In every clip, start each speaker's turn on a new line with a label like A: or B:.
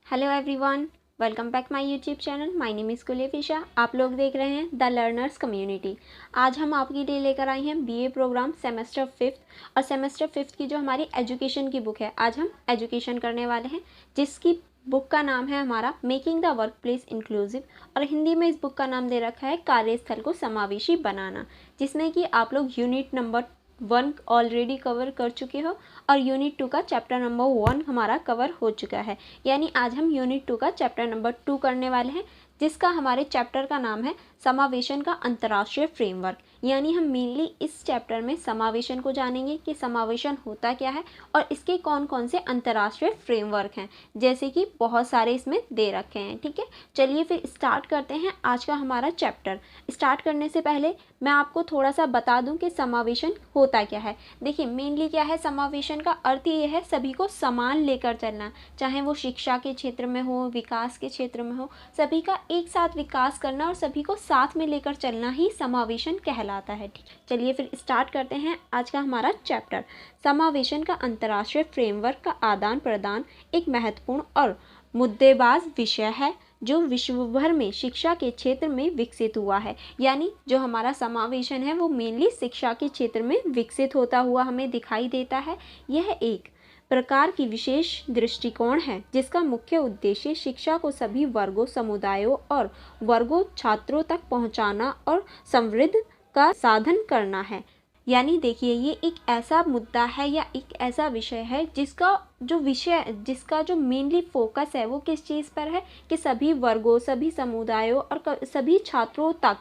A: Hello everyone, welcome back my YouTube channel. My name is कुलेफिशा। आप लोग देख रहे हैं द लर्नर्स कम्युनिटी। आज हम आपके लिए लेकर आए हैं बीए प्रोग्राम सेमेस्टर 5th और सेमेस्टर 5th की जो हमारी एजुकेशन की बुक है, आज हम एजुकेशन करने वाले हैं, जिसकी बुक का नाम है हमारा making the work place inclusive और हिंदी में इस बुक का नाम दे रखा है कार्यस्थल को समावेशी बनाना, जिसमें कि आप लोग यूनिट नंबर 1 ऑलरेडी कवर कर चुके हो और यूनिट 2 का चैप्टर नंबर 1 हमारा कवर हो चुका है। यानी आज हम यूनिट 2 का चैप्टर नंबर 2 करने वाले हैं, जिसका हमारे चैप्टर का नाम है समावेशन का अंतर्राष्ट्रीय फ्रेमवर्क। यानी हम मेनली इस चैप्टर में समावेशन को जानेंगे कि समावेशन होता क्या है और इसके कौन कौन से अंतर्राष्ट्रीय फ्रेमवर्क हैं, जैसे कि बहुत सारे इसमें दे रखे हैं। ठीक है, चलिए फिर स्टार्ट करते हैं आज का हमारा चैप्टर। स्टार्ट करने से पहले मैं आपको थोड़ा सा बता दूं कि समावेशन होता क्या है। देखिए, मेनली क्या है, समावेशन का अर्थ ये है सभी को समान लेकर चलना, चाहे वो शिक्षा के क्षेत्र में हो, विकास के क्षेत्र में हो, सभी का एक साथ विकास करना और सभी को साथ में लेकर चलना ही समावेशन कहलाता है। ठीक, चलिए फिर स्टार्ट करते हैं आज का हमारा चैप्टर। समावेशन का अंतर्राष्ट्रीय फ्रेमवर्क का आदान प्रदान एक महत्वपूर्ण और मुद्देबाज विषय है जो विश्व भर में शिक्षा के क्षेत्र में विकसित हुआ है। यानी जो हमारा समावेशन है वो मेनली शिक्षा के क्षेत्र में विकसित होता हुआ हमें दिखाई देता है। यह एक प्रकार की विशेष दृष्टिकोण है जिसका मुख्य उद्देश्य शिक्षा को सभी वर्गों, समुदायों और वर्गों छात्रों तक पहुंचाना और समृद्ध का साधन करना है। यानी देखिए, ये एक ऐसा मुद्दा है या एक ऐसा विषय है जिसका जो मेनली फोकस है वो किस चीज़ पर है कि सभी वर्गों, सभी समुदायों और सभी छात्रों तक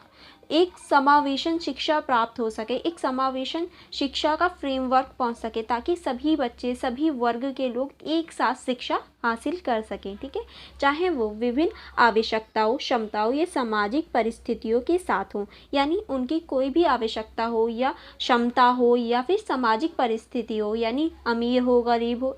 A: एक समावेशन शिक्षा प्राप्त हो सके, एक समावेशन शिक्षा का फ्रेमवर्क पहुंच सके, ताकि सभी बच्चे, सभी वर्ग के लोग एक साथ शिक्षा हासिल कर सकें। ठीक है, चाहे वो विभिन्न आवश्यकताओं, क्षमताओं या सामाजिक परिस्थितियों के साथ हो। यानी उनकी कोई भी आवश्यकता हो या क्षमता हो या फिर सामाजिक परिस्थिति हो, यानी अमीर हो, गरीब हो,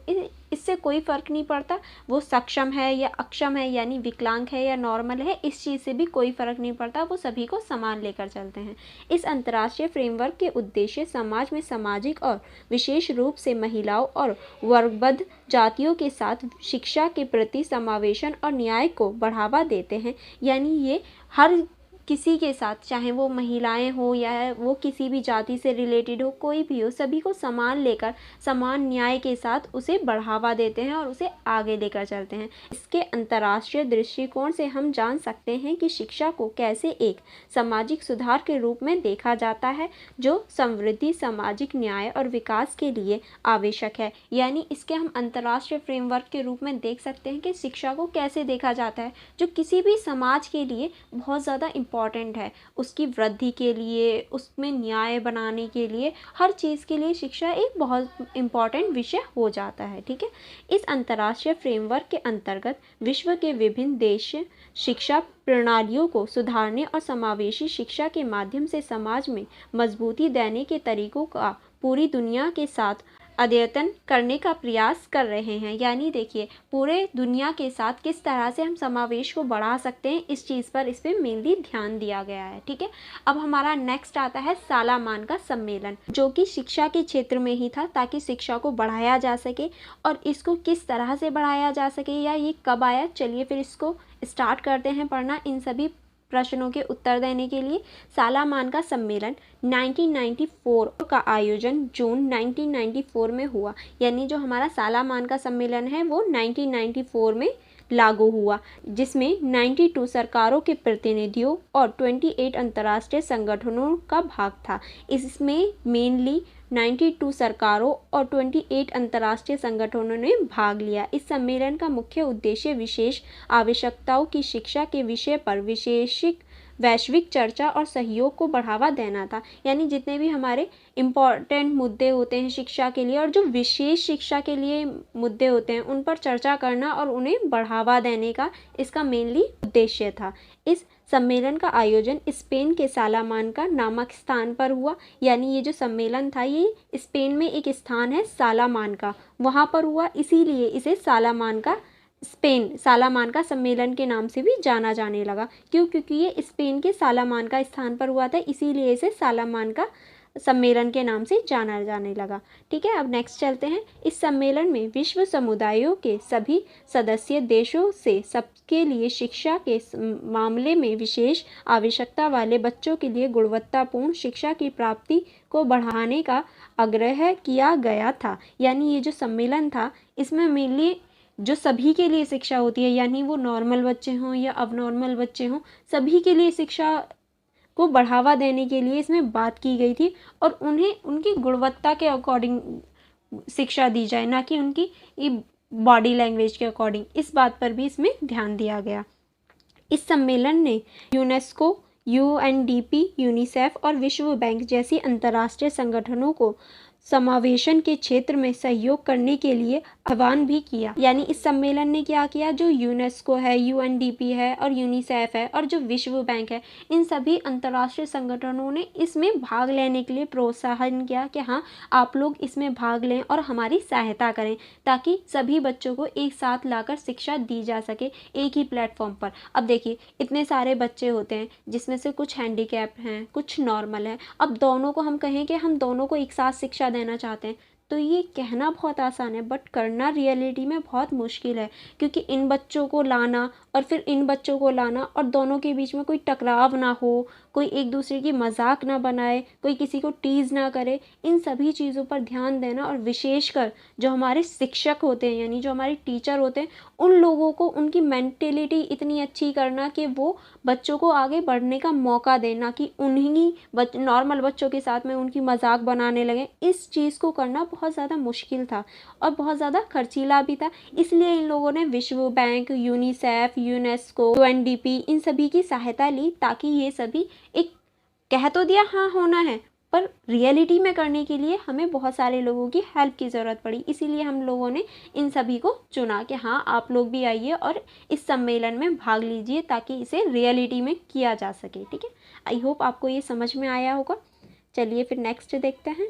A: इससे कोई फ़र्क नहीं पड़ता। वो सक्षम है या अक्षम है, यानी विकलांग है या नॉर्मल है, इस चीज़ से भी कोई फ़र्क नहीं पड़ता। वो सभी को समान लेकर चलते हैं। इस अंतर्राष्ट्रीय फ्रेमवर्क के उद्देश्य समाज में सामाजिक और विशेष रूप से महिलाओं और वर्गबद्ध जातियों के साथ शिक्षा के प्रति समावेशन और न्याय को बढ़ावा देते हैं। यानी ये हर किसी के साथ, चाहे वो महिलाएं हो या वो किसी भी जाति से रिलेटेड हो, कोई भी हो, सभी को समान लेकर समान न्याय के साथ उसे बढ़ावा देते हैं और उसे आगे लेकर चलते हैं। इसके अंतर्राष्ट्रीय दृष्टिकोण से हम जान सकते हैं कि शिक्षा को कैसे एक सामाजिक सुधार के रूप में देखा जाता है जो समृद्धि, सामाजिक न्याय और विकास के लिए आवश्यक है। यानी इसके हम अंतर्राष्ट्रीय फ्रेमवर्क के रूप में देख सकते हैं कि शिक्षा को कैसे देखा जाता है, जो किसी भी समाज के लिए बहुत ज़्यादा इम्पॉर्टेंट है, उसकी वृद्धि के लिए, उसमें न्याय बनाने के लिए, हर चीज़ के लिए शिक्षा एक बहुत इम्पॉर्टेंट विषय हो जाता है। ठीक है, इस अंतर्राष्ट्रीय फ्रेमवर्क के अंतर्गत विश्व के विभिन्न देश शिक्षा प्रणालियों को सुधारने और समावेशी शिक्षा के माध्यम से समाज में मजबूती देने के तरीकों का पूरी दुनिया के साथ अद्यतन करने का प्रयास कर रहे हैं। यानी देखिए, पूरे दुनिया के साथ किस तरह से हम समावेश को बढ़ा सकते हैं, इस चीज़ पर, इस पर मेनली ध्यान दिया गया है। ठीक है, अब हमारा नेक्स्ट आता है सालामान का सम्मेलन, जो कि शिक्षा के क्षेत्र में ही था, ताकि शिक्षा को बढ़ाया जा सके। और इसको किस तरह से बढ़ाया जा सके या ये कब आया, चलिए फिर इसको स्टार्ट करते हैं पढ़ना। इन सभी प्रश्नों के उत्तर देने के लिए सालामान का सम्मेलन 1994 का आयोजन जून 1994 में हुआ। यानी जो हमारा सालामान का सम्मेलन है वो 1994 में लागू हुआ, जिसमें 92 सरकारों के प्रतिनिधियों और 28 अंतर्राष्ट्रीय संगठनों का भाग था। इसमें मेनली 92 सरकारों और 28 अंतर्राष्ट्रीय संगठनों ने भाग लिया। इस सम्मेलन का मुख्य उद्देश्य विशेष आवश्यकताओं की शिक्षा के विषय पर वैश्विक चर्चा और सहयोग को बढ़ावा देना था। यानी जितने भी हमारे इम्पॉर्टेंट मुद्दे होते हैं शिक्षा के लिए और जो विशेष शिक्षा के लिए मुद्दे होते हैं, उन पर चर्चा करना और उन्हें बढ़ावा देने का इसका मेनली उद्देश्य था। इस सम्मेलन का आयोजन स्पेन के सालामानका नामक स्थान पर हुआ। यानी ये जो सम्मेलन था ये स्पेन में एक स्थान है सालामानका, वहाँ पर हुआ, इसीलिए इसे सालामानका सम्मेलन के नाम से भी जाना जाने लगा। क्यों? क्योंकि ये स्पेन के सालामानका स्थान पर हुआ था, इसीलिए इसे सालामानका सम्मेलन के नाम से जाना जाने लगा। ठीक है, अब नेक्स्ट चलते हैं। इस सम्मेलन में विश्व समुदायों के सभी सदस्य देशों से सबके लिए शिक्षा के मामले में विशेष आवश्यकता वाले बच्चों के लिए गुणवत्तापूर्ण शिक्षा की प्राप्ति को बढ़ाने का आग्रह किया गया था। यानी ये जो सम्मेलन था इसमें मेनली जो सभी के लिए शिक्षा होती है, यानी वो नॉर्मल बच्चे हों या अब नॉर्मल बच्चे हों, सभी के लिए शिक्षा को बढ़ावा देने के लिए इसमें बात की गई थी और उन्हें उनकी गुणवत्ता के अकॉर्डिंग शिक्षा दी जाए, ना कि उनकी बॉडी लैंग्वेज के अकॉर्डिंग। इस बात पर भी इसमें ध्यान दिया गया। इस सम्मेलन ने यूनेस्को, यूएनडीपी, यूनिसेफ और विश्व बैंक जैसी अंतर्राष्ट्रीय संगठनों को समावेशन के क्षेत्र में सहयोग करने के लिए आह्वान भी किया। यानी इस सम्मेलन ने क्या किया, जो यूनेस्को है, यूएनडीपी है और यूनिसेफ है और जो विश्व बैंक है, इन सभी अंतर्राष्ट्रीय संगठनों ने इसमें भाग लेने के लिए प्रोत्साहन किया कि हाँ आप लोग इसमें भाग लें और हमारी सहायता करें, ताकि सभी बच्चों को एक साथ लाकर शिक्षा दी जा सके एक ही प्लेटफॉर्म पर। अब देखिए इतने सारे बच्चे होते हैं जिसमें से कुछ हैंडीकैप हैं, कुछ नॉर्मल है। अब दोनों को हम कहें कि हम दोनों को एक साथ शिक्षा देना चाहते हैं तो ये कहना बहुत आसान है, बट करना रियलिटी में बहुत मुश्किल है, क्योंकि इन बच्चों को लाना और फिर इन बच्चों को लाना और दोनों के बीच में कोई टकराव ना हो, कोई एक दूसरे की मजाक ना बनाए, कोई किसी को टीज़ ना करे, इन सभी चीज़ों पर ध्यान देना। और विशेषकर जो हमारे शिक्षक होते हैं, यानी जो हमारे टीचर होते हैं, उन लोगों को उनकी मेंटेलिटी इतनी अच्छी करना कि वो बच्चों को आगे बढ़ने का मौका दें, ना कि उन्हीं नॉर्मल बच्चों के साथ में उनकी मजाक बनाने लगे। इस चीज़ को करना बहुत ज़्यादा मुश्किल था और बहुत ज़्यादा खर्चीला भी था। इसलिए इन लोगों ने विश्व बैंक, यूनिसेफ, यूनेस्को, यूएनडीपी इन सभी की सहायता ली, ताकि ये सभी एक कह तो दिया हाँ होना है, पर रियलिटी में करने के लिए हमें बहुत सारे लोगों की हेल्प की ज़रूरत पड़ी। इसीलिए हम लोगों ने इन सभी को चुना कि हाँ आप लोग भी आइए और इस सम्मेलन में भाग लीजिए, ताकि इसे रियलिटी में किया जा सके। ठीक है, आई होप आपको ये समझ में आया होगा। चलिए फिर नेक्स्ट देखते हैं।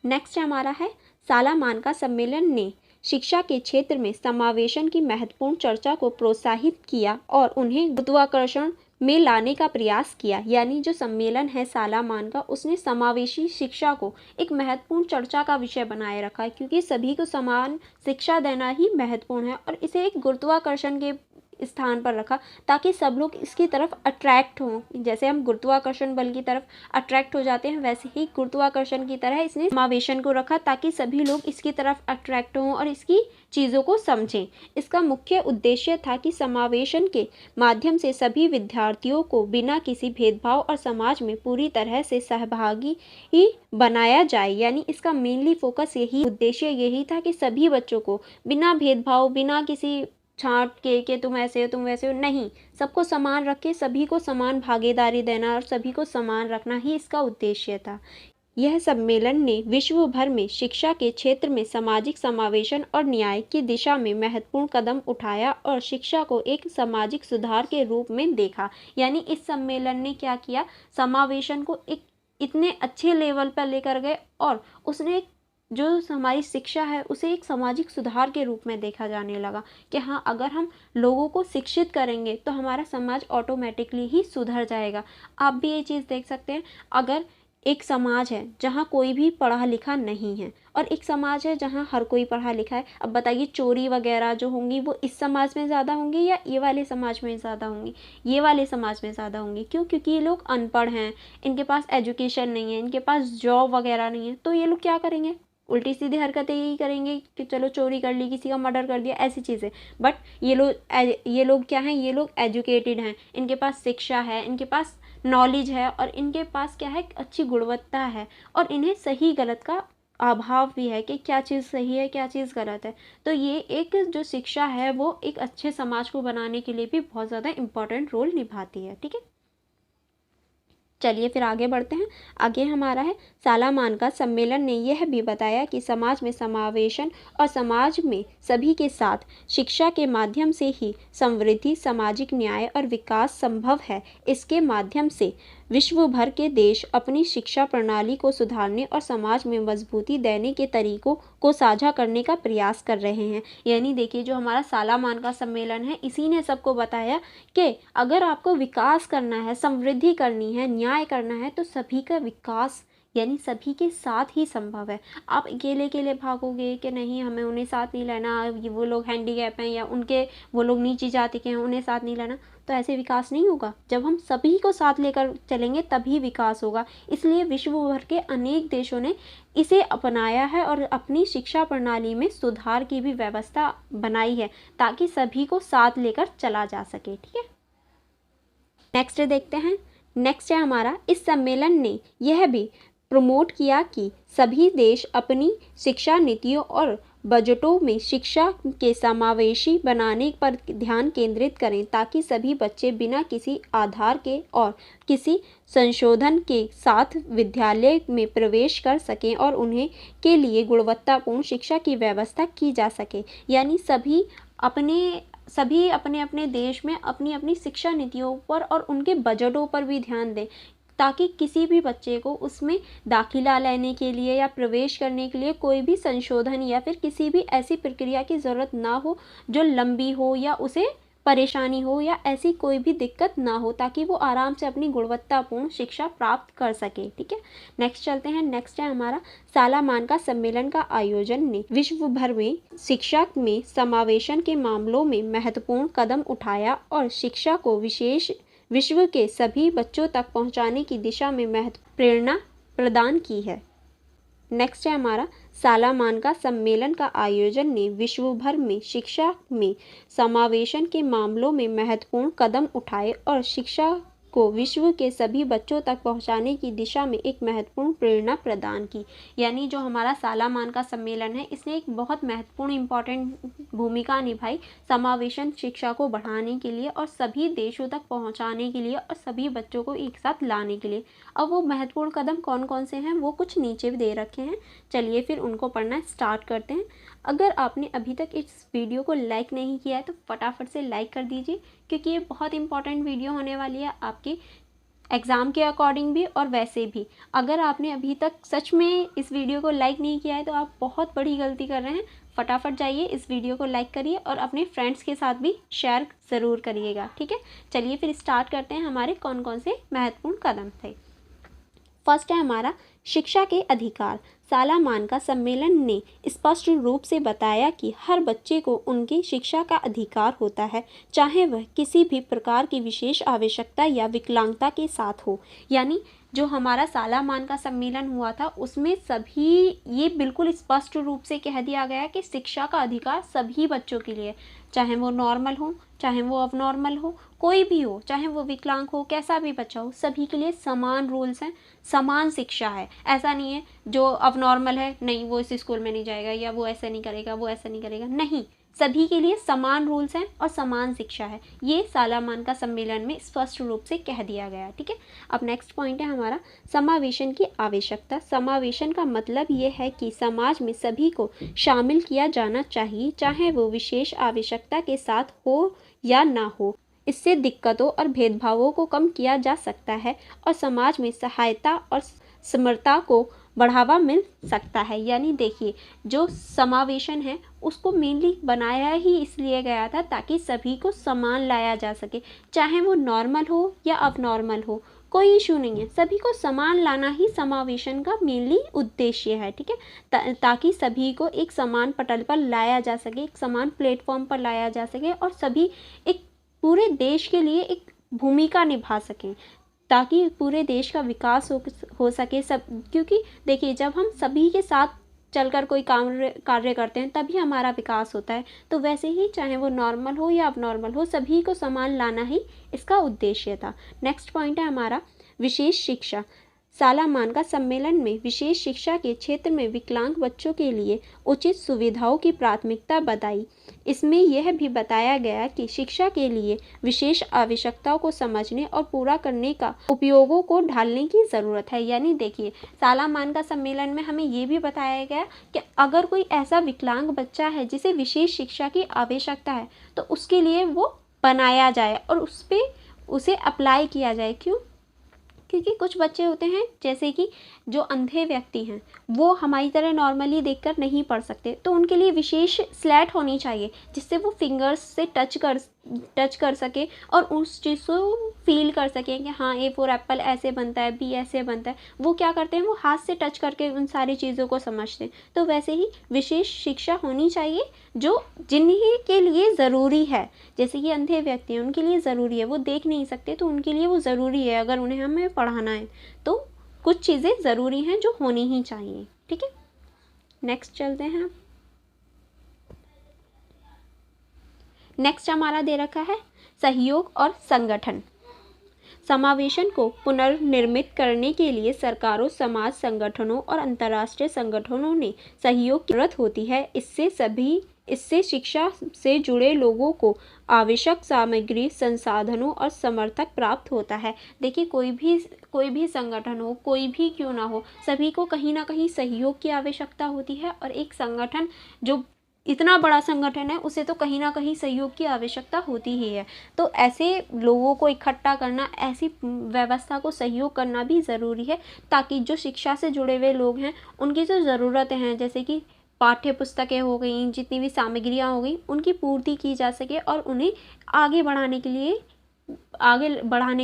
A: नेक्स्ट हमारा है सालामान का सम्मेलन ने शिक्षा के क्षेत्र में समावेशन की महत्वपूर्ण चर्चा को प्रोत्साहित किया और उन्हें गुरुत्वाकर्षण में लाने का प्रयास किया। यानी जो सम्मेलन है सालामान का, उसने समावेशी शिक्षा को एक महत्वपूर्ण चर्चा का विषय बनाए रखा है, क्योंकि सभी को समान शिक्षा देना ही महत्वपूर्ण है और इसे एक गुरुत्वाकर्षण के स्थान पर रखा, ताकि सब लोग इसकी तरफ अट्रैक्ट हों। जैसे हम गुरुत्वाकर्षण बल की तरफ अट्रैक्ट हो जाते हैं, वैसे ही गुरुत्वाकर्षण की तरह इसने समावेशन को रखा, ताकि सभी लोग इसकी तरफ अट्रैक्ट हों और इसकी चीज़ों को समझें। इसका मुख्य उद्देश्य था कि समावेशन के माध्यम से सभी विद्यार्थियों को बिना किसी भेदभाव और समाज में पूरी तरह से सहभागी ही बनाया जाए। यानी इसका मेनली फोकस यही, उद्देश्य यही था कि सभी बच्चों को बिना भेदभाव, बिना किसी छांट के तुम ऐसे हो तुम वैसे हो, नहीं, सबको समान रख के सभी को समान भागीदारी देना और सभी को समान रखना ही इसका उद्देश्य था। यह सम्मेलन ने विश्व भर में शिक्षा के क्षेत्र में सामाजिक समावेशन और न्याय की दिशा में महत्वपूर्ण कदम उठाया और शिक्षा को एक सामाजिक सुधार के रूप में देखा। यानी इस सम्मेलन ने क्या किया, समावेशन को एक इतने अच्छे लेवल पर लेकर गए और उसने जो हमारी शिक्षा है उसे एक सामाजिक सुधार के रूप में देखा जाने लगा कि हाँ अगर हम लोगों को शिक्षित करेंगे तो हमारा समाज ऑटोमेटिकली ही सुधर जाएगा। आप भी ये चीज़ देख सकते हैं, अगर एक समाज है जहाँ कोई भी पढ़ा लिखा नहीं है और एक समाज है जहाँ हर कोई पढ़ा लिखा है, अब बताइए चोरी वगैरह जो होंगी वो इस समाज में ज़्यादा होंगी या ये वाले समाज में ज़्यादा होंगी? ये वाले समाज में ज़्यादा होंगी। क्यों? क्योंकि ये लोग अनपढ़ हैं, इनके पास एजुकेशन नहीं है, इनके पास जॉब वगैरह नहीं है, तो ये लोग क्या करेंगे, उल्टी सीधी हरकतें यही करेंगे कि चलो चोरी कर ली, किसी का मर्डर कर दिया, ऐसी चीज़ें। बट ये लोग क्या हैं, ये लोग एजुकेटेड हैं, इनके पास शिक्षा है, इनके पास नॉलेज है और इनके पास क्या है, अच्छी गुणवत्ता है और इन्हें सही गलत का अभाव भी है कि क्या चीज़ सही है क्या चीज़ गलत है। तो ये एक जो शिक्षा है वो एक अच्छे समाज को बनाने के लिए भी बहुत ज़्यादा इम्पॉर्टेंट रोल निभाती है। ठीक है, चलिए फिर आगे बढ़ते हैं। आगे हमारा है सालामान का सम्मेलन ने यह भी बताया कि समाज में समावेशन और समाज में सभी के साथ शिक्षा के माध्यम से ही समृद्धि, सामाजिक न्याय और विकास संभव है। इसके माध्यम से विश्व भर के देश अपनी शिक्षा प्रणाली को सुधारने और समाज में मजबूती देने के तरीकों को साझा करने का प्रयास कर रहे हैं। यानी देखिए, जो हमारा सालामान का सम्मेलन है, इसी ने सबको बताया कि अगर आपको विकास करना है, समृद्धि करनी है, न्याय करना है, तो सभी का विकास यानी सभी के साथ ही संभव है। आप अकेले अकेले भागोगे कि नहीं, हमें उन्हें साथ नहीं लेना, ये वो लोग हैंडीकैप हैं या उनके वो लोग नीची जाति के हैं, उन्हें साथ नहीं लेना, तो ऐसे विकास नहीं होगा। जब हम सभी को साथ लेकर चलेंगे तभी विकास होगा। इसलिए विश्व भर के अनेक देशों ने इसे अपनाया है और अपनी शिक्षा प्रणाली में सुधार की भी व्यवस्था बनाई है ताकि सभी को साथ लेकर चला जा सके। ठीक है, नेक्स्ट देखते हैं। नेक्स्ट है हमारा, इस सम्मेलन ने यह भी प्रमोट किया कि सभी देश अपनी शिक्षा नीतियों और बजटों में शिक्षा के समावेशी बनाने पर ध्यान केंद्रित करें ताकि सभी बच्चे बिना किसी आधार के और किसी संशोधन के साथ विद्यालय में प्रवेश कर सकें और उन्हें के लिए गुणवत्तापूर्ण शिक्षा की व्यवस्था की जा सके। यानी सभी अपने अपने देश में अपनी अपनी शिक्षा नीतियों पर और उनके बजटों पर भी ध्यान दें ताकि किसी भी बच्चे को उसमें दाखिला लेने के लिए या प्रवेश करने के लिए कोई भी संशोधन या फिर किसी भी ऐसी प्रक्रिया की ज़रूरत ना हो जो लंबी हो या उसे परेशानी हो या ऐसी कोई भी दिक्कत ना हो, ताकि वो आराम से अपनी गुणवत्तापूर्ण शिक्षा प्राप्त कर सके। ठीक है, नेक्स्ट चलते हैं। नेक्स्ट है हमारा, सालामान का सम्मेलन का आयोजन ने विश्व भर में शिक्षा में समावेशन के मामलों में महत्वपूर्ण कदम उठाया और शिक्षा को विश्व के सभी बच्चों तक पहुंचाने की दिशा में महत्वपूर्ण प्रेरणा प्रदान की है। नेक्स्ट है हमारा, सालामान का सम्मेलन का आयोजन ने विश्व भर में शिक्षा में समावेशन के मामलों में महत्वपूर्ण कदम उठाए और शिक्षा को विश्व के सभी बच्चों तक पहुंचाने की दिशा में एक महत्वपूर्ण प्रेरणा प्रदान की। यानी जो हमारा सालामान का सम्मेलन है, इसने एक बहुत महत्वपूर्ण इम्पॉर्टेंट भूमिका निभाई समावेशन शिक्षा को बढ़ाने के लिए और सभी देशों तक पहुंचाने के लिए और सभी बच्चों को एक साथ लाने के लिए। अब वो महत्वपूर्ण कदम कौन कौन से हैं वो कुछ नीचे भी दे रखे हैं, चलिए फिर उनको पढ़ना स्टार्ट करते हैं। अगर आपने अभी तक इस वीडियो को लाइक नहीं किया है तो फटाफट से लाइक कर दीजिए, क्योंकि ये बहुत इंपॉर्टेंट वीडियो होने वाली है आपके एग्ज़ाम के अकॉर्डिंग भी और वैसे भी। अगर आपने अभी तक सच में इस वीडियो को लाइक नहीं किया है तो आप बहुत बड़ी गलती कर रहे हैं। फटाफट जाइए, इस वीडियो को लाइक करिए और अपने फ्रेंड्स के साथ भी शेयर ज़रूर करिएगा। ठीक है, चलिए फिर स्टार्ट करते हैं हमारे कौन कौन से महत्वपूर्ण कदम थे। फर्स्ट है हमारा, शिक्षा के अधिकार। सालामान का सम्मेलन ने स्पष्ट रूप से बताया कि हर बच्चे को उनकी शिक्षा का अधिकार होता है, चाहे वह किसी भी प्रकार की विशेष आवश्यकता या विकलांगता के साथ हो। यानी जो हमारा सालामान का सम्मेलन हुआ था उसमें सभी ये बिल्कुल स्पष्ट रूप से कह दिया गया कि शिक्षा का अधिकार सभी बच्चों के लिए, चाहे वो नॉर्मल हो, चाहे वो अब नॉर्मल हो, कोई भी हो, चाहे वो विकलांग हो, कैसा भी बच्चा हो, सभी के लिए समान रूल्स हैं, समान शिक्षा है। ऐसा नहीं है जो अब नॉर्मल है नहीं वो इस स्कूल में नहीं जाएगा या वो ऐसा नहीं करेगा, वो ऐसा नहीं करेगा, नहीं, सभी के लिए समान रूल्स हैं और समान शिक्षा है। ये सालामान का सम्मेलन में स्पष्ट रूप से कह दिया गया। ठीक है, अब नेक्स्ट पॉइंट है हमारा, समावेशन की आवश्यकता। समावेशन का मतलब ये है कि समाज में सभी को शामिल किया जाना चाहिए, चाहे वो विशेष आवश्यकता के साथ हो या ना हो। इससे दिक्कतों और भेदभावों को कम किया जा सकता है और समाज में सहायता और समरसता को बढ़ावा मिल सकता है। यानी देखिए, जो समावेशन है उसको मेनली बनाया ही इसलिए गया था ताकि सभी को समान लाया जा सके, चाहे वो नॉर्मल हो या अब नॉर्मल हो, कोई इशू नहीं है, सभी को समान लाना ही समावेशन का मेनली उद्देश्य है। ठीक है, ताकि सभी को एक समान पटल पर लाया जा सके, एक समान प्लेटफॉर्म पर लाया जा सके और सभी एक पूरे देश के लिए एक भूमिका निभा सकें, ताकि पूरे देश का विकास हो सके सब। क्योंकि देखिए, जब हम सभी के साथ चलकर कोई कार्य करते हैं तभी हमारा विकास होता है। तो वैसे ही चाहे वो नॉर्मल हो या अब नॉर्मल हो, सभी को समान लाना ही इसका उद्देश्य था। नेक्स्ट पॉइंट है हमारा, विशेष शिक्षा। सालामान का सम्मेलन में विशेष शिक्षा के क्षेत्र में विकलांग बच्चों के लिए उचित सुविधाओं की प्राथमिकता बताई। इसमें यह भी बताया गया कि शिक्षा के लिए विशेष आवश्यकताओं को समझने और पूरा करने का उपयोगों को ढालने की ज़रूरत है। यानी देखिए, सालामान का सम्मेलन में हमें ये भी बताया गया कि अगर कोई ऐसा विकलांग बच्चा है जिसे विशेष शिक्षा की आवश्यकता है तो उसके लिए वो बनाया जाए और उसे अप्लाई किया जाए। क्यों? क्योंकि कुछ बच्चे होते हैं जैसे कि जो अंधे व्यक्ति हैं, वो हमारी तरह नॉर्मली देखकर नहीं पढ़ सकते, तो उनके लिए विशेष स्लेट होनी चाहिए जिससे वो फिंगर्स से टच कर सके और उस चीज़ को फील कर सकें कि हाँ ए फॉर एप्पल ऐसे बनता है, बी ऐसे बनता है। वो क्या करते हैं, वो हाथ से टच करके उन सारी चीज़ों को समझते हैं। तो वैसे ही विशेष शिक्षा होनी चाहिए जो जिन्हीं के लिए ज़रूरी है, जैसे कि अंधे व्यक्ति हैं उनके लिए ज़रूरी है, वो देख नहीं सकते तो उनके लिए वो ज़रूरी है। अगर उन्हें हमें पढ़ाना है तो कुछ चीज़ें ज़रूरी हैं जो होनी ही चाहिए। ठीक है, नेक्स्ट चलते हैं। नेक्स्ट हमारा दे रखा है सहयोग और संगठन। समावेशन को पुनर्निर्मित करने के लिए सरकारों, समाज संगठनों और अंतर्राष्ट्रीय संगठनों ने सहयोग की जरूरत होती है। इससे शिक्षा से जुड़े लोगों को आवश्यक सामग्री, संसाधनों और समर्थक प्राप्त होता है। देखिए, कोई भी संगठन हो, कोई भी क्यों ना हो, सभी को कहीं ना कहीं सहयोग की आवश्यकता होती है। और एक संगठन जो इतना बड़ा संगठन है उसे तो कहीं ना कहीं सहयोग की आवश्यकता होती ही है। तो ऐसे लोगों को इकट्ठा करना, ऐसी व्यवस्था को सहयोग करना भी ज़रूरी है, ताकि जो शिक्षा से जुड़े हुए लोग हैं उनकी जो ज़रूरतें हैं, जैसे कि पाठ्य पुस्तकें हो गई, जितनी भी सामग्रियाँ हो गई, उनकी पूर्ति की जा सके और उन्हें आगे बढ़ाने के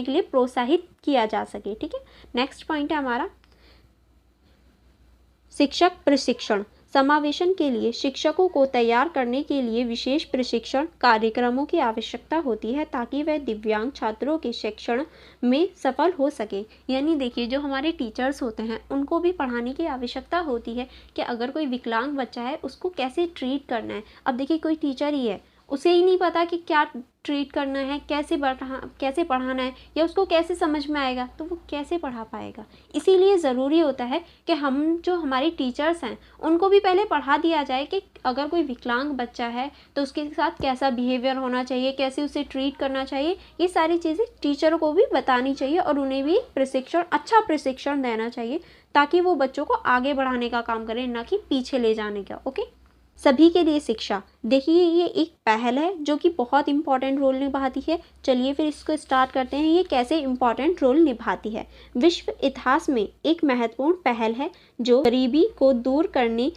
A: लिए प्रोत्साहित किया जा सके। ठीक है, नेक्स्ट पॉइंट है हमारा शिक्षक प्रशिक्षण। समावेशन के लिए शिक्षकों को तैयार करने के लिए विशेष प्रशिक्षण कार्यक्रमों की आवश्यकता होती है, ताकि वह दिव्यांग छात्रों के शिक्षण में सफल हो सके। यानी देखिए, जो हमारे टीचर्स होते हैं उनको भी पढ़ाने की आवश्यकता होती है कि अगर कोई विकलांग बच्चा है उसको कैसे ट्रीट करना है। अब देखिए, कोई टीचर ही है, उसे ही नहीं पता कि क्या ट्रीट करना है, कैसे पढ़ाना है, या उसको कैसे समझ में आएगा, तो वो कैसे पढ़ा पाएगा। इसीलिए ज़रूरी होता है कि जो हमारे टीचर्स हैं उनको भी पहले पढ़ा दिया जाए कि अगर कोई विकलांग बच्चा है तो उसके साथ कैसा बिहेवियर होना चाहिए, कैसे उसे ट्रीट करना चाहिए। ये सारी चीज़ें टीचर को भी बतानी चाहिए और उन्हें भी अच्छा प्रशिक्षण देना चाहिए, ताकि वो बच्चों को आगे बढ़ाने का काम करें, ना कि पीछे ले जाने का। ओके, सभी के लिए शिक्षा। देखिए, ये एक पहल है जो कि बहुत इम्पॉर्टेंट रोल निभाती है। चलिए फिर इसको स्टार्ट करते हैं, ये कैसे इम्पॉर्टेंट रोल निभाती है। विश्व इतिहास में एक महत्वपूर्ण पहल है जो गरीबी को दूर करने,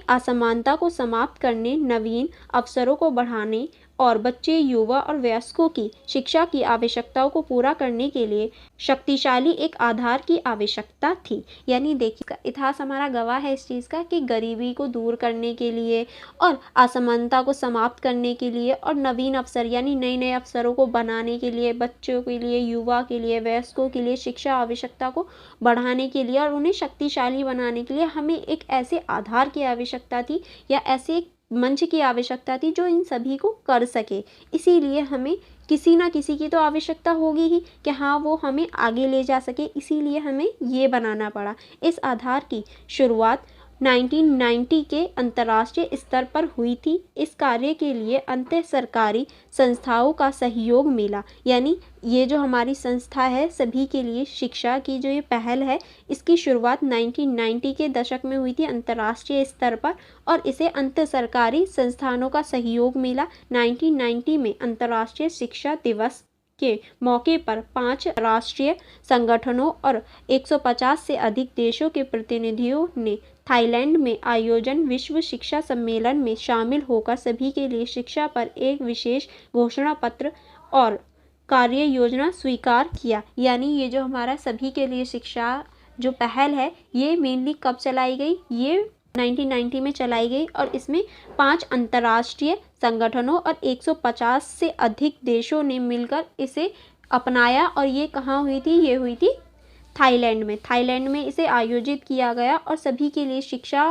A: असमानता को समाप्त करने, नवीन अवसरों को बढ़ाने और बच्चे, युवा और वयस्कों की शिक्षा की आवश्यकताओं को पूरा करने के लिए शक्तिशाली एक आधार की आवश्यकता थी। यानी देखिए, इतिहास हमारा गवाह है इस चीज़ का कि गरीबी को दूर करने के लिए और असमानता को समाप्त करने के लिए और नवीन अवसर यानी नए नए अवसरों को बनाने के लिए, बच्चों के लिए, युवा के लिए, वयस्कों के लिए शिक्षा आवश्यकता को बढ़ाने के लिए और उन्हें शक्तिशाली बनाने के लिए हमें एक ऐसे आधार की आवश्यकता थी, या ऐसे एक मंच की आवश्यकता थी जो इन सभी को कर सके। इसीलिए हमें किसी ना किसी की तो आवश्यकता होगी ही कि हाँ, वो हमें आगे ले जा सके। इसीलिए हमें ये बनाना पड़ा। इस आधार की शुरुआत 1990 के अंतर्राष्ट्रीय स्तर पर हुई थी। इस कार्य के लिए अंतर सरकारी संस्थाओं का सहयोग मिला। यानी ये जो हमारी संस्था है, सभी के लिए शिक्षा की जो ये पहल है, इसकी शुरुआत 1990 के दशक में हुई थी अंतर्राष्ट्रीय स्तर पर, और इसे अंतर सरकारी संस्थानों का सहयोग मिला। 1990 में अंतर्राष्ट्रीय शिक्षा दिवस के मौके पर 5 राष्ट्रीय संगठनों और 150 से अधिक देशों के प्रतिनिधियों ने थाईलैंड में आयोजन विश्व शिक्षा सम्मेलन में शामिल होकर सभी के लिए शिक्षा पर एक विशेष घोषणा पत्र और कार्य योजना स्वीकार किया। यानी ये जो हमारा सभी के लिए शिक्षा जो पहल है, ये मेनली कब चलाई गई, ये 1990 में चलाई गई, और इसमें 5 अंतर्राष्ट्रीय संगठनों और 150 से अधिक देशों ने मिलकर इसे अपनाया। और ये कहाँ हुई थी, ये हुई थी थाईलैंड में इसे आयोजित किया गया, और सभी के लिए शिक्षा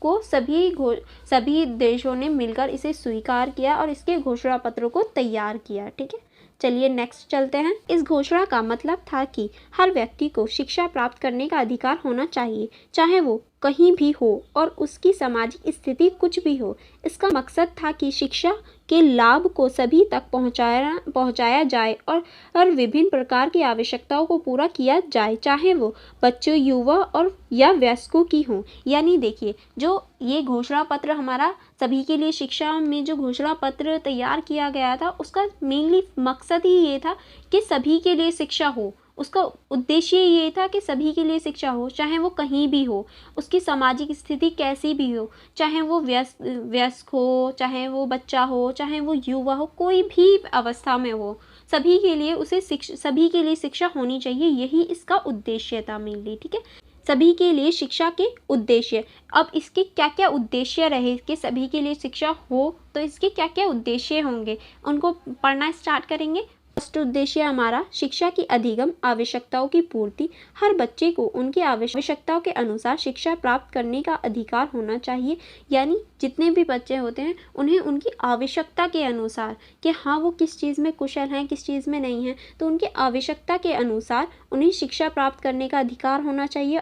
A: को सभी देशों ने मिलकर इसे स्वीकार किया और इसके घोषणा पत्र को तैयार किया। ठीक है, चलिए नेक्स्ट चलते हैं। इस घोषणा का मतलब था कि हर व्यक्ति को शिक्षा प्राप्त करने का अधिकार होना चाहिए, चाहे वो कहीं भी हो और उसकी सामाजिक स्थिति कुछ भी हो। इसका मकसद था कि शिक्षा के लाभ को सभी तक पहुंचाया जाए और विभिन्न प्रकार की आवश्यकताओं को पूरा किया जाए, चाहे वो बच्चों, युवा और या वयस्कों की हों। यानी देखिए, जो ये घोषणा पत्र हमारा सभी के लिए शिक्षा में जो घोषणा पत्र तैयार किया गया था, उसका मेनली मकसद ही ये था कि सभी के लिए शिक्षा हो, उसका उद्देश्य ये था कि सभी के लिए शिक्षा हो, चाहे वो कहीं भी हो, उसकी सामाजिक स्थिति कैसी भी हो, चाहे वो वयस्क हो, चाहे वो बच्चा हो, चाहे वो युवा हो, कोई भी अवस्था में हो, सभी के लिए सभी के लिए शिक्षा होनी चाहिए। यही इसका उद्देश्य था मेनली। ठीक है, सभी के लिए शिक्षा के उद्देश्य। अब इसके क्या क्या उद्देश्य रहे कि सभी के लिए शिक्षा हो, तो इसके क्या क्या उद्देश्य होंगे उनको पढ़ना स्टार्ट करेंगे। फर्स्ट उद्देश्य हमारा शिक्षा की अधिगम आवश्यकताओं की पूर्ति। हर बच्चे को उनकी आवश्यकताओं के अनुसार शिक्षा प्राप्त करने का अधिकार होना चाहिए। यानी जितने भी बच्चे होते हैं उन्हें उनकी आवश्यकता के अनुसार कि हाँ वो किस चीज़ में कुशल हैं, किस चीज़ में नहीं हैं, तो उनकी आवश्यकता के अनुसार उन्हें शिक्षा प्राप्त करने का अधिकार होना चाहिए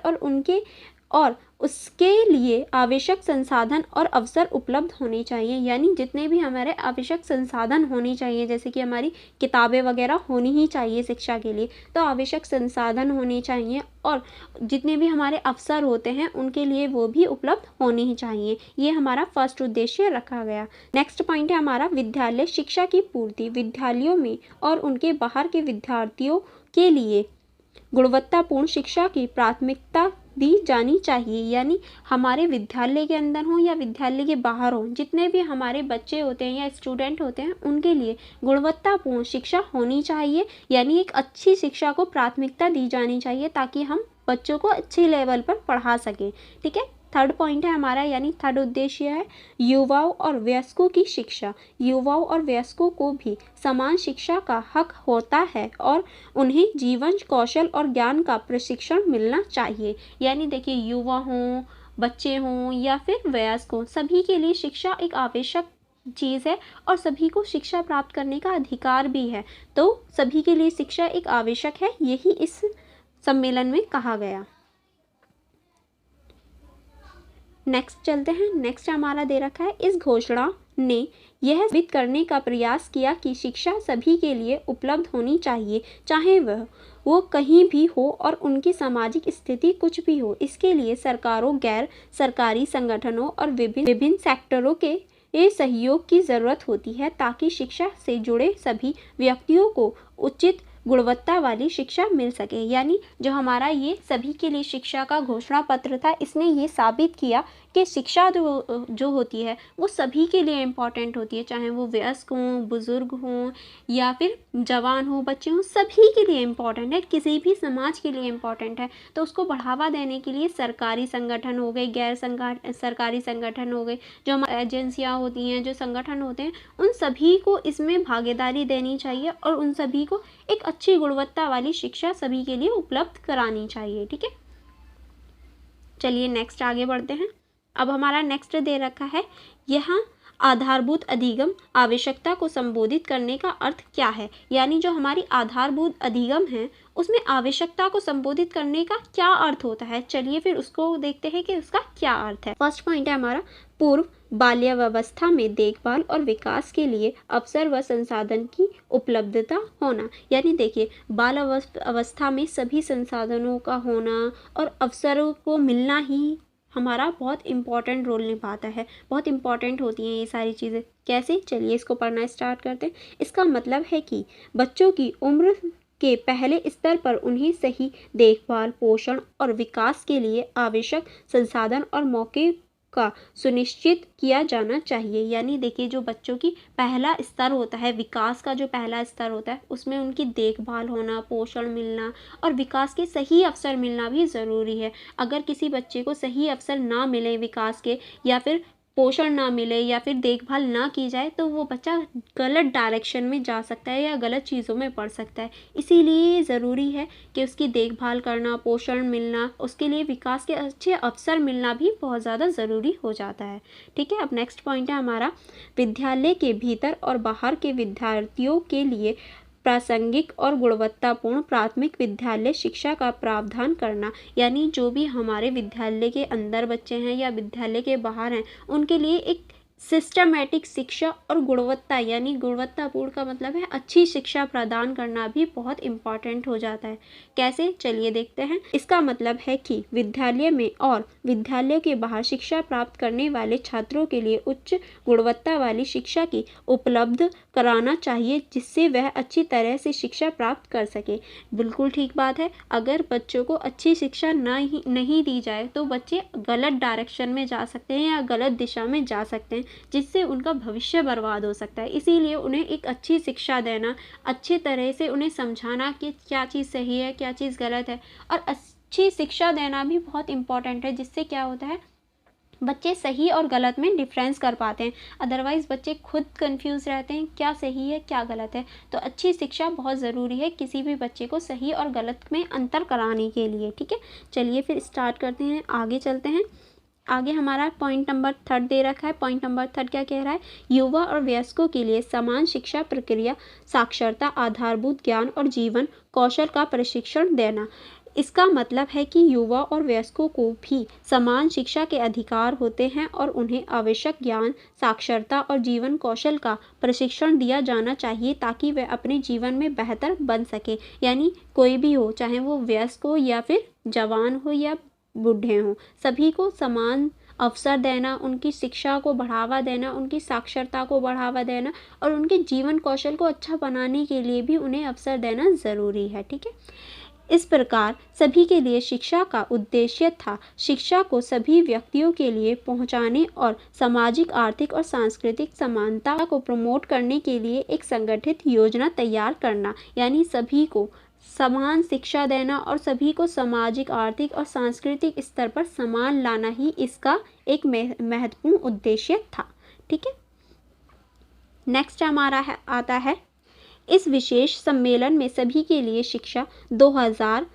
A: और उसके लिए आवश्यक संसाधन और अवसर उपलब्ध होने चाहिए। यानी जितने भी हमारे आवश्यक संसाधन होने चाहिए, जैसे कि हमारी किताबें वगैरह होनी ही चाहिए शिक्षा के लिए, तो आवश्यक संसाधन होने चाहिए और जितने भी हमारे अवसर होते हैं उनके लिए वो भी उपलब्ध होने ही चाहिए। ये हमारा फर्स्ट उद्देश्य रखा गया। नेक्स्ट पॉइंट है हमारा विद्यालय शिक्षा की पूर्ति। विद्यालयों में और उनके बाहर के विद्यार्थियों के लिए गुणवत्तापूर्ण शिक्षा की प्राथमिकता दी जानी चाहिए। यानी हमारे विद्यालय के अंदर हो या विद्यालय के बाहर हो, जितने भी हमारे बच्चे होते हैं या स्टूडेंट होते हैं उनके लिए गुणवत्तापूर्ण शिक्षा होनी चाहिए। यानी एक अच्छी शिक्षा को प्राथमिकता दी जानी चाहिए ताकि हम बच्चों को अच्छे लेवल पर पढ़ा सकें। ठीक है, थर्ड पॉइंट है हमारा, यानी थर्ड उद्देश्य है युवाओं और वयस्कों की शिक्षा। युवाओं और वयस्कों को भी समान शिक्षा का हक होता है और उन्हें जीवन कौशल और ज्ञान का प्रशिक्षण मिलना चाहिए। यानी देखिए, युवा हों, बच्चे हों या फिर वयस्क हों, सभी के लिए शिक्षा एक आवश्यक चीज़ है और सभी को शिक्षा प्राप्त करने का अधिकार भी है। तो सभी के लिए शिक्षा एक आवश्यक है, यही इस सम्मेलन में कहा गया। नेक्स्ट चलते हैं। नेक्स्ट हमारा दे रखा है, इस घोषणा ने यह साबित करने का प्रयास किया कि शिक्षा सभी के लिए उपलब्ध होनी चाहिए, चाहे वो कहीं भी हो और उनकी सामाजिक स्थिति कुछ भी हो। इसके लिए सरकारों, गैर सरकारी संगठनों और विभिन्न सेक्टरों के सहयोग की ज़रूरत होती है ताकि शिक्षा से जुड़े सभी व्यक्तियों को उचित गुणवत्ता वाली शिक्षा मिल सके। यानी जो हमारा ये सभी के लिए शिक्षा का घोषणा पत्र था, इसने ये साबित किया कि शिक्षा जो होती है वो सभी के लिए इम्पॉर्टेंट होती है, चाहे वो वयस्क हों, बुज़ुर्ग हों या फिर जवान हो, बच्चे हों, सभी के लिए इम्पॉर्टेंट है, किसी भी समाज के लिए इम्पॉर्टेंट है। तो उसको बढ़ावा देने के लिए सरकारी संगठन हो गए, गैर सरकारी संगठन हो गए, जो हमारी एजेंसियाँ होती हैं, जो संगठन होते हैं, उन सभी को इसमें भागीदारी देनी चाहिए और उन सभी को एक अच्छी गुणवत्ता वाली शिक्षा सभी के लिए उपलब्ध करानी चाहिए। ठीक है, चलिए नेक्स्ट आगे बढ़ते हैं। अब हमारा नेक्स्ट दे रखा है, यहाँ आधारभूत अधिगम आवश्यकता को संबोधित करने का अर्थ क्या है। यानी जो हमारी आधारभूत अधिगम है उसमें आवश्यकता को संबोधित करने का क्या अर्थ होता है। चलिए फिर उसको देखते हैं कि उसका क्या अर्थ है। फर्स्ट पॉइंट है हमारा, पूर्व बाल्यावस्था में देखभाल और विकास के लिए अवसर व संसाधन की उपलब्धता होना। यानी देखिए, बाल अवस्था में सभी संसाधनों का होना और अवसरों को मिलना ही हमारा बहुत इम्पॉर्टेंट रोल निभाता है। बहुत इम्पॉर्टेंट होती हैं ये सारी चीज़ें। कैसे, चलिए इसको पढ़ना स्टार्ट करते हैं। इसका मतलब है कि बच्चों की उम्र के पहले स्तर पर उन्हें सही देखभाल, पोषण और विकास के लिए आवश्यक संसाधन और मौके का सुनिश्चित किया जाना चाहिए। यानी देखिए, जो बच्चों की पहला स्तर होता है, विकास का जो पहला स्तर होता है, उसमें उनकी देखभाल होना, पोषण मिलना और विकास के सही अवसर मिलना भी ज़रूरी है। अगर किसी बच्चे को सही अवसर ना मिले विकास के, या फिर पोषण ना मिले या फिर देखभाल ना की जाए, तो वो बच्चा गलत डायरेक्शन में जा सकता है या गलत चीज़ों में पड़ सकता है। इसीलिए ज़रूरी है कि उसकी देखभाल करना, पोषण मिलना, उसके लिए विकास के अच्छे अवसर मिलना भी बहुत ज़्यादा ज़रूरी हो जाता है। ठीक है, अब नेक्स्ट पॉइंट है हमारा, विद्यालय के भीतर और बाहर के विद्यार्थियों के लिए प्रासंगिक और गुणवत्तापूर्ण प्राथमिक विद्यालय शिक्षा का प्रावधान करना। यानी जो भी हमारे विद्यालय के अंदर बच्चे हैं या विद्यालय के बाहर हैं, उनके लिए एक सिस्टमैटिक शिक्षा और गुणवत्ता, यानी गुणवत्तापूर्ण का मतलब है अच्छी शिक्षा प्रदान करना भी बहुत इम्पॉर्टेंट हो जाता है। कैसे, चलिए देखते हैं। इसका मतलब है कि विद्यालय में और विद्यालय के बाहर शिक्षा प्राप्त करने वाले छात्रों के लिए उच्च गुणवत्ता वाली शिक्षा की उपलब्ध कराना चाहिए, जिससे वह अच्छी तरह से शिक्षा प्राप्त कर सके। बिल्कुल ठीक बात है। अगर बच्चों को अच्छी शिक्षा नहीं दी जाए तो बच्चे गलत डायरेक्शन में जा सकते हैं या गलत दिशा में जा सकते हैं, जिससे उनका भविष्य बर्बाद हो सकता है। इसीलिए उन्हें एक अच्छी शिक्षा देना, अच्छी तरह से उन्हें समझाना कि क्या चीज़ सही है, क्या चीज़ गलत है, और अच्छी शिक्षा देना भी बहुत इम्पॉर्टेंट है, जिससे क्या होता है, बच्चे सही और गलत में डिफरेंस कर पाते हैं। अदरवाइज़ बच्चे खुद कंफ्यूज रहते हैं क्या सही है क्या गलत है। तो अच्छी शिक्षा बहुत ज़रूरी है किसी भी बच्चे को सही और गलत में अंतर कराने के लिए। ठीक है, चलिए फिर स्टार्ट करते हैं, आगे चलते हैं। आगे हमारा पॉइंट नंबर 3 दे रखा है। पॉइंट नंबर 3 क्या कह रहा है? युवा और वयस्कों के लिए समान शिक्षा प्रक्रिया, साक्षरता, आधारभूत ज्ञान और जीवन कौशल का प्रशिक्षण देना। इसका मतलब है कि युवा और वयस्कों को भी समान शिक्षा के अधिकार होते हैं और उन्हें आवश्यक ज्ञान, साक्षरता और जीवन कौशल का प्रशिक्षण दिया जाना चाहिए, ताकि वे अपने जीवन में बेहतर बन सके। यानी कोई भी हो, चाहे वो वयस्क हो या फिर जवान हो या बूढ़े हों, सभी को समान अवसर देना, उनकी शिक्षा को बढ़ावा देना, उनकी साक्षरता को बढ़ावा देना और उनके जीवन कौशल को अच्छा बनाने के लिए भी उन्हें अवसर देना ज़रूरी है। ठीक है, इस प्रकार सभी के लिए शिक्षा का उद्देश्य था शिक्षा को सभी व्यक्तियों के लिए पहुंचाने और सामाजिक, आर्थिक और सांस्कृतिक समानता को प्रमोट करने के लिए एक संगठित योजना तैयार करना। यानी सभी को समान शिक्षा देना और सभी को सामाजिक, आर्थिक और सांस्कृतिक स्तर पर समान लाना ही इसका एक महत्वपूर्ण उद्देश्य था। ठीक है, नेक्स्ट हमारा आता है इस विशेष सम्मेलन में सभी के लिए शिक्षा 2000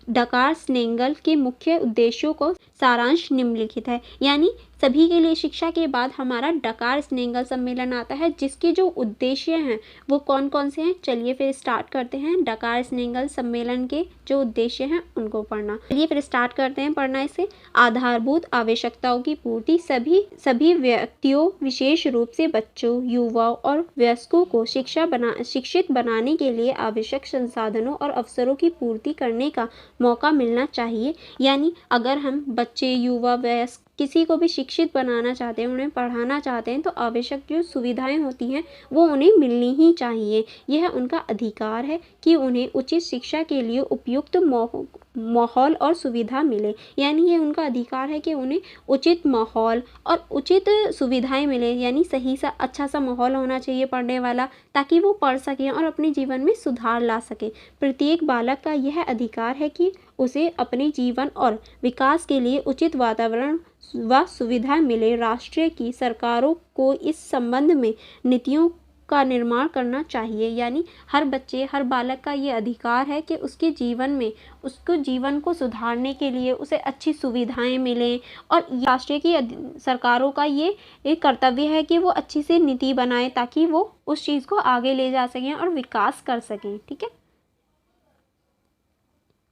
A: डकार स्नेंगल के मुख्य उद्देश्यों को सारांश निम्नलिखित है। यानी सभी के लिए शिक्षा के बाद हमारा डकार स्नेंगल सम्मेलन आता है, जिसके जो उद्देश्य हैं वो कौन कौन से हैं। चलिए फिर स्टार्ट करते हैं। डकार स्नेंगल सम्मेलन के जो उद्देश्य हैं उनको पढ़ना। चलिए फिर स्टार्ट करते हैं पढ़ना इसे। आधारभूत आवश्यकताओं की पूर्ति, सभी व्यक्तियों, विशेष रूप से बच्चों, युवाओं और वयस्कों को शिक्षित बनाने के लिए आवश्यक संसाधनों और अवसरों की पूर्ति करने का मौका मिलना चाहिए। यानी अगर हम बच्चे, युवा, वयस्क किसी को भी शिक्षित बनाना चाहते हैं, उन्हें पढ़ाना चाहते हैं, तो आवश्यक जो सुविधाएं होती हैं वो उन्हें मिलनी ही चाहिए। यह उनका अधिकार है कि उन्हें उचित शिक्षा के लिए उपयुक्त माहौल और सुविधा मिले। यानी ये उनका अधिकार है कि उन्हें उचित माहौल और उचित सुविधाएं मिले। यानी सही सा अच्छा सा माहौल होना चाहिए पढ़ने वाला, ताकि वो पढ़ सकें और अपने जीवन में सुधार ला सके। प्रत्येक बालक का यह अधिकार है कि उसे अपने जीवन और विकास के लिए उचित वातावरण व सुविधा मिले। राष्ट्र की सरकारों को इस संबंध में नीतियों का निर्माण करना चाहिए। यानी हर बच्चे, हर बालक का ये अधिकार है कि उसके जीवन में, उसको जीवन को सुधारने के लिए उसे अच्छी सुविधाएं मिलें, और राष्ट्र की सरकारों का ये एक कर्तव्य है कि वो अच्छी सी नीति बनाए, ताकि वो उस चीज़ को आगे ले जा सकें और विकास कर सकें। ठीक है,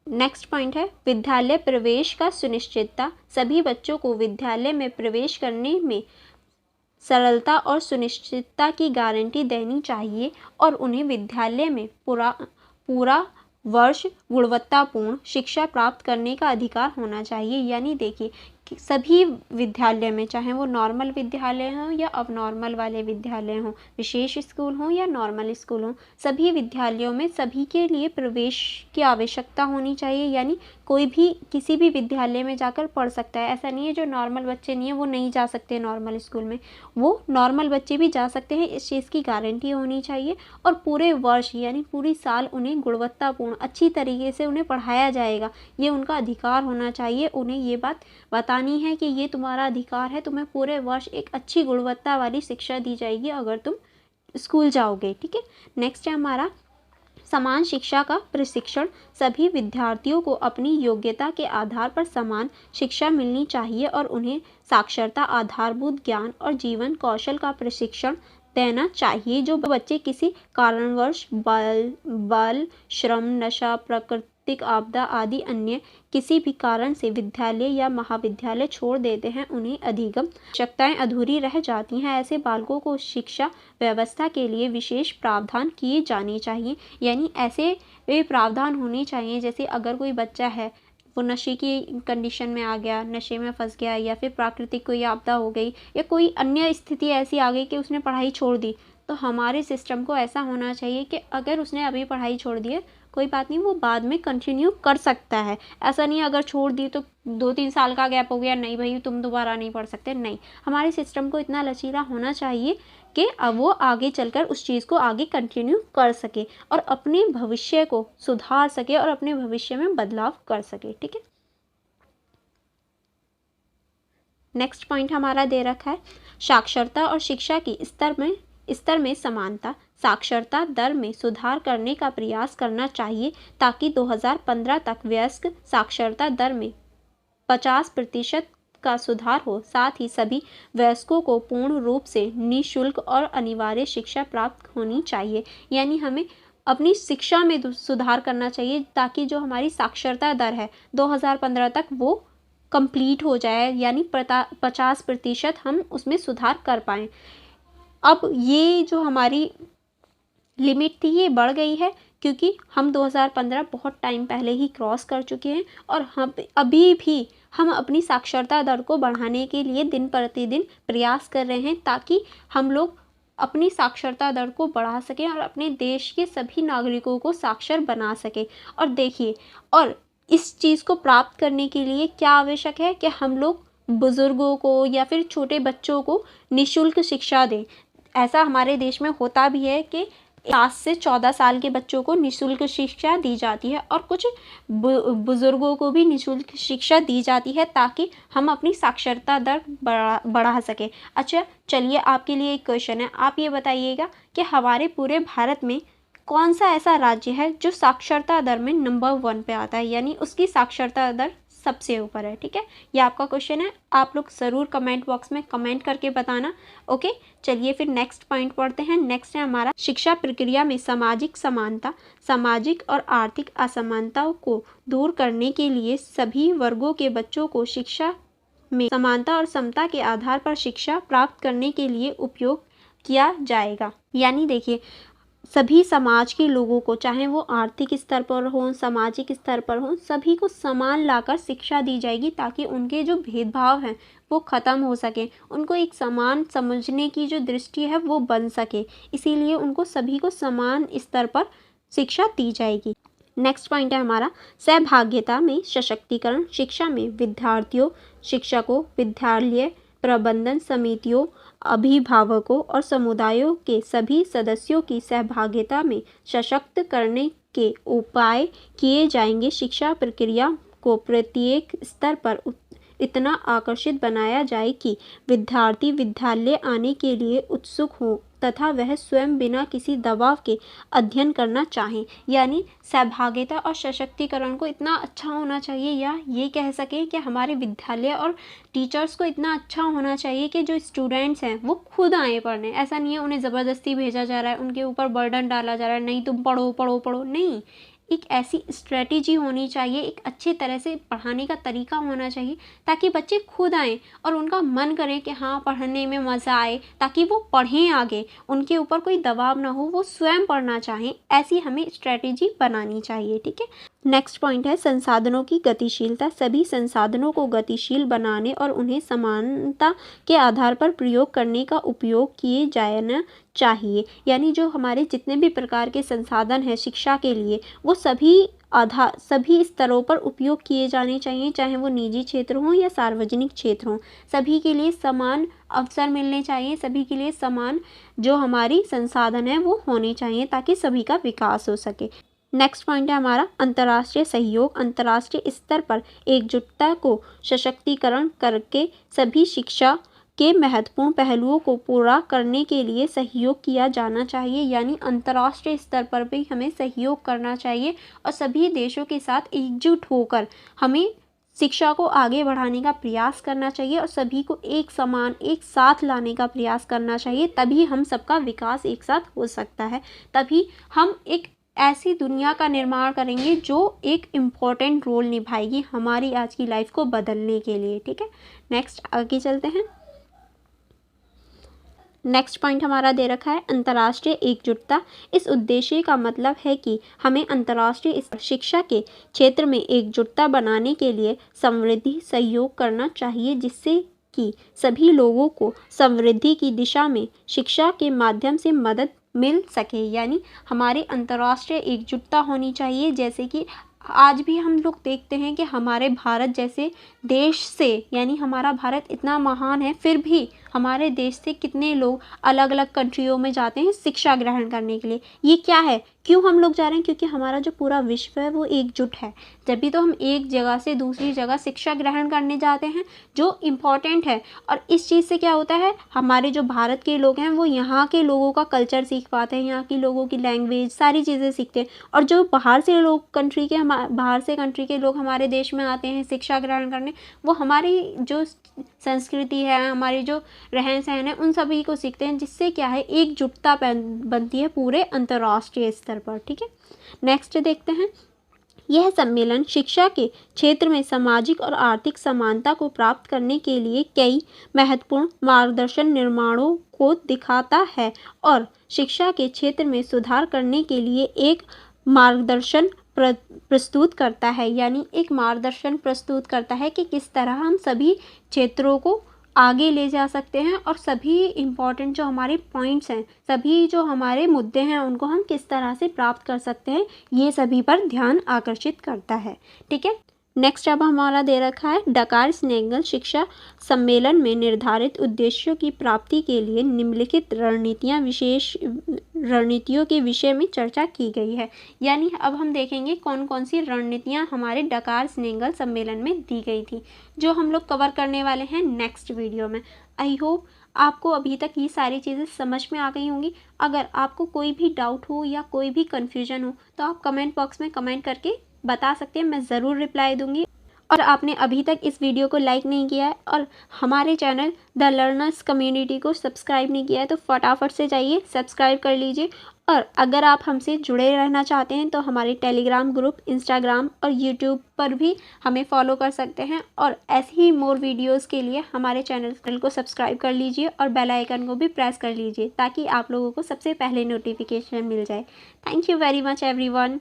A: नेक्स्ट पॉइंट है विद्यालय प्रवेश का सुनिश्चितता। सभी बच्चों को विद्यालय में प्रवेश करने में सरलता और सुनिश्चितता की गारंटी देनी चाहिए और उन्हें विद्यालय में पूरा वर्ष गुणवत्तापूर्ण शिक्षा प्राप्त करने का अधिकार होना चाहिए। यानी देखिए सभी विद्यालय में, चाहे वो नॉर्मल विद्यालय हों या अब नॉर्मल वाले विद्यालय हों, विशेष स्कूल हों या नॉर्मल स्कूल हों, सभी विद्यालयों में सभी के लिए प्रवेश की आवश्यकता होनी चाहिए। यानी कोई भी किसी भी विद्यालय में जाकर पढ़ सकता है। ऐसा नहीं है जो नॉर्मल बच्चे नहीं है वो नहीं जा सकते नॉर्मल स्कूल में, वो नॉर्मल बच्चे भी जा सकते हैं। इस चीज़ की गारंटी होनी चाहिए और पूरे वर्ष यानी पूरी साल उन्हें गुणवत्तापूर्ण अच्छी तरीके से उन्हें पढ़ाया जाएगा। ये उनका अधिकार होना चाहिए। उन्हें ये बात बतानी है कि ये तुम्हारा अधिकार है, तुम्हें पूरे वर्ष एक अच्छी गुणवत्ता वाली शिक्षा दी जाएगी अगर तुम स्कूल जाओगे। ठीक है, नेक्स्ट है हमारा समान शिक्षा का प्रशिक्षण। सभी विद्यार्थियों को अपनी योग्यता के आधार पर समान शिक्षा मिलनी चाहिए और उन्हें साक्षरता, आधारभूत ज्ञान और जीवन कौशल का प्रशिक्षण देना चाहिए। जो बच्चे किसी कारणवश बल, श्रम, नशा, प्राकृतिक आपदा आदि अन्य किसी भी कारण से विद्यालय या महाविद्यालय छोड़ देते हैं, उन्हें अधिगम आवश्यकताएं अधूरी रह जाती हैं, ऐसे बालकों को शिक्षा व्यवस्था के लिए विशेष प्रावधान किए जाने चाहिए। यानी ऐसे प्रावधान होने चाहिए, जैसे अगर कोई बच्चा है वो नशे की कंडीशन में आ गया, नशे में फंस गया, या फिर प्राकृतिक कोई आपदा हो गई या कोई अन्य स्थिति ऐसी आ गई कि उसने पढ़ाई छोड़ दी, तो हमारे सिस्टम को ऐसा होना चाहिए कि अगर उसने अभी पढ़ाई छोड़ दी है कोई बात नहीं, वो बाद में कंटिन्यू कर सकता है। ऐसा नहीं अगर छोड़ दी तो 2-3 साल का गैप हो गया, नहीं भाई तुम दोबारा नहीं पढ़ सकते, नहीं। हमारे सिस्टम को इतना लचीला होना चाहिए कि अब वो आगे चलकर उस चीज़ को आगे कंटिन्यू कर सके और अपने भविष्य को सुधार सके और अपने भविष्य में बदलाव कर सके। ठीक है, नेक्स्ट पॉइंट हमारा दे रखा है साक्षरता और शिक्षा की स्तर में समानता। साक्षरता दर में सुधार करने का प्रयास करना चाहिए ताकि 2015 तक वयस्क साक्षरता दर में 50% का सुधार हो। साथ ही सभी वयस्कों को पूर्ण रूप से निःशुल्क और अनिवार्य शिक्षा प्राप्त होनी चाहिए। यानी हमें अपनी शिक्षा में सुधार करना चाहिए ताकि जो हमारी साक्षरता दर है 2015 तक वो कंप्लीट हो जाए, यानी 50% हम उसमें सुधार कर पाएँ। अब ये जो हमारी लिमिट थी ये बढ़ गई है क्योंकि हम 2015 बहुत टाइम पहले ही क्रॉस कर चुके हैं और हम अभी भी हम अपनी साक्षरता दर को बढ़ाने के लिए दिन प्रतिदिन प्रयास कर रहे हैं ताकि हम लोग अपनी साक्षरता दर को बढ़ा सकें और अपने देश के सभी नागरिकों को साक्षर बना सकें। और देखिए, और इस चीज़ को प्राप्त करने के लिए क्या आवश्यक है कि हम लोग बुज़ुर्गों को या फिर छोटे बच्चों को निःशुल्क शिक्षा दें। ऐसा हमारे देश में होता भी है कि 7 से 14 साल के बच्चों को निःशुल्क शिक्षा दी जाती है और कुछ बुज़ुर्गों को भी निःशुल्क शिक्षा दी जाती है ताकि हम अपनी साक्षरता दर बढ़ा सकें। अच्छा, चलिए आपके लिए एक क्वेश्चन है, आप ये बताइएगा कि हमारे पूरे भारत में कौन सा ऐसा राज्य है जो साक्षरता दर में नंबर 1 पे आता है, यानी उसकी साक्षरता दर सबसे ऊपर है। ठीक है, ये आपका क्वेश्चन है, आप लोग ज़रूर कमेंट बॉक्स में कमेंट करके बताना। ओके, चलिए फिर नेक्स्ट पॉइंट पढ़ते हैं। नेक्स्ट है हमारा शिक्षा प्रक्रिया में सामाजिक समानता। सामाजिक और आर्थिक असमानताओं को दूर करने के लिए सभी वर्गों के बच्चों को शिक्षा में समानता और समता के आधार पर शिक्षा प्राप्त करने के लिए उपयोग किया जाएगा। यानी देखिए, सभी समाज के लोगों को, चाहे वो आर्थिक स्तर पर हों, सामाजिक स्तर पर हों, सभी को समान लाकर शिक्षा दी जाएगी ताकि उनके जो भेदभाव हैं वो ख़त्म हो सके, उनको एक समान समझने की जो दृष्टि है वो बन सके। इसीलिए उनको सभी को समान स्तर पर शिक्षा दी जाएगी। नेक्स्ट पॉइंट है हमारा सहभागिता में सशक्तिकरण। शिक्षा में विद्यार्थियों, शिक्षकों, विद्यालय प्रबंधन समितियों, अभिभावकों और समुदायों के सभी सदस्यों की सहभागिता में सशक्त करने के उपाय किए जाएंगे। शिक्षा प्रक्रिया को प्रत्येक स्तर पर इतना आकर्षित बनाया जाए कि विद्यार्थी विद्यालय आने के लिए उत्सुक हों तथा वह स्वयं बिना किसी दबाव के अध्ययन करना चाहें। यानी सहभागिता और सशक्तिकरण को इतना अच्छा होना चाहिए, या ये कह सकें कि हमारे विद्यालय और टीचर्स को इतना अच्छा होना चाहिए कि जो स्टूडेंट्स हैं वो खुद आए पढ़ने। ऐसा नहीं है उन्हें ज़बरदस्ती भेजा जा रहा है, उनके ऊपर बर्डन डाला जा रहा है, नहीं तुम पढ़ो पढ़ो पढ़ो, नहीं। एक ऐसी स्ट्रेटेजी होनी चाहिए, एक अच्छे तरह से पढ़ाने का तरीका होना चाहिए ताकि बच्चे खुद आएँ और उनका मन करे कि हाँ पढ़ने में मज़ा आए, ताकि वो पढ़ें आगे, उनके ऊपर कोई दबाव ना हो, वो स्वयं पढ़ना चाहें। ऐसी हमें स्ट्रेटेजी बनानी चाहिए। ठीक है, नेक्स्ट पॉइंट है संसाधनों की गतिशीलता। सभी संसाधनों को गतिशील बनाने और उन्हें समानता के आधार पर प्रयोग करने का उपयोग किए जाना चाहिए। यानी जो हमारे जितने भी प्रकार के संसाधन हैं शिक्षा के लिए, वो सभी स्तरों पर उपयोग किए जाने चाहिए, चाहे वो निजी क्षेत्र हों या सार्वजनिक क्षेत्र हों। सभी के लिए समान अवसर मिलने चाहिए, सभी के लिए समान जो हमारी संसाधन है वो होने चाहिए ताकि सभी का विकास हो सके। नेक्स्ट पॉइंट है हमारा अंतर्राष्ट्रीय सहयोग। अंतर्राष्ट्रीय स्तर पर एकजुटता को सशक्तिकरण करके सभी शिक्षा के महत्वपूर्ण पहलुओं को पूरा करने के लिए सहयोग किया जाना चाहिए। यानी अंतर्राष्ट्रीय स्तर पर भी हमें सहयोग करना चाहिए और सभी देशों के साथ एकजुट होकर हमें शिक्षा को आगे बढ़ाने का प्रयास करना चाहिए और सभी को एक समान एक साथ लाने का प्रयास करना चाहिए। तभी हम सबका विकास एक साथ हो सकता है, तभी हम एक ऐसी दुनिया का निर्माण करेंगे जो एक इम्पॉर्टेंट रोल निभाएगी हमारी आज की लाइफ को बदलने के लिए। ठीक है, नेक्स्ट आगे चलते हैं। नेक्स्ट पॉइंट हमारा दे रखा है अंतर्राष्ट्रीय एकजुटता। इस उद्देश्य का मतलब है कि हमें अंतर्राष्ट्रीय शिक्षा के क्षेत्र में एकजुटता बनाने के लिए समृद्धि सहयोग करना चाहिए, जिससे कि सभी लोगों को समृद्धि की दिशा में शिक्षा के माध्यम से मदद मिल सके। यानी हमारी अंतर्राष्ट्रीय एकजुटता होनी चाहिए। जैसे कि आज भी हम लोग देखते हैं कि हमारे भारत जैसे देश से, यानी हमारा भारत इतना महान है, फिर भी हमारे देश से कितने लोग अलग अलग कंट्रियों में जाते हैं शिक्षा ग्रहण करने के लिए। ये क्या है, क्यों हम लोग जा रहे हैं? क्योंकि हमारा जो पूरा विश्व है वो एकजुट है। जब भी तो हम एक जगह से दूसरी जगह शिक्षा ग्रहण करने जाते हैं जो इम्पॉर्टेंट है। और इस चीज़ से क्या होता है, हमारे जो भारत के लोग हैं वो यहाँ के लोगों का कल्चर सीख पाते हैं, यहाँ की लोगों की लैंग्वेज, सारी चीज़ें सीखते हैं। और जो बाहर से लोग बाहर से कंट्री के लोग हमारे देश में आते हैं शिक्षा ग्रहण करने, वो हमारी जो संस्कृति है, हमारी जो रहन सहन है, उन सभी को सीखते हैं, जिससे क्या है एकजुटता बनती है पूरे अंतर्राष्ट्रीय स्तर पर। ठीक है, नेक्स्ट देखते हैं। यह सम्मेलन शिक्षा के क्षेत्र में सामाजिक और आर्थिक समानता को प्राप्त करने के लिए कई महत्वपूर्ण मार्गदर्शन निर्माणों को दिखाता है और शिक्षा के क्षेत्र में सुधार करने के लिए एक मार्गदर्शन प्रस्तुत करता है। यानी एक मार्गदर्शन प्रस्तुत करता है कि किस तरह हम सभी क्षेत्रों को आगे ले जा सकते हैं और सभी इम्पॉर्टेंट जो हमारे पॉइंट्स हैं, सभी जो हमारे मुद्दे हैं, उनको हम किस तरह से प्राप्त कर सकते हैं, ये सभी पर ध्यान आकर्षित करता है। ठीक है, नेक्स्ट अब हमारा दे रखा है डकार स्नेगल शिक्षा सम्मेलन में निर्धारित उद्देश्यों की प्राप्ति के लिए निम्नलिखित रणनीतियों के विषय में चर्चा की गई है। यानी अब हम देखेंगे कौन कौन सी रणनीतियाँ हमारे डकार स्नेगल सम्मेलन में दी गई थी, जो हम लोग कवर करने वाले हैं नेक्स्ट वीडियो में। आई होप आपको अभी तक ये सारी चीज़ें समझ में आ गई होंगी। अगर आपको कोई भी डाउट हो या कोई भी कन्फ्यूजन हो तो आप कमेंट बॉक्स में कमेंट करके बता सकते हैं, मैं ज़रूर रिप्लाई दूंगी। और आपने अभी तक इस वीडियो को लाइक नहीं किया है और हमारे चैनल द लर्नर्स कम्युनिटी को सब्सक्राइब नहीं किया है तो फटाफट से जाइए सब्सक्राइब कर लीजिए। और अगर आप हमसे जुड़े रहना चाहते हैं तो हमारे टेलीग्राम ग्रुप, इंस्टाग्राम और यूट्यूब पर भी हमें फॉलो कर सकते हैं। और ऐसे ही मोर वीडियोज़ के लिए हमारे चैनल को सब्सक्राइब कर लीजिए और बेल आइकन को भी प्रेस कर लीजिए ताकि आप लोगों को सबसे पहले नोटिफिकेशन मिल जाए। Thank you very much everyone.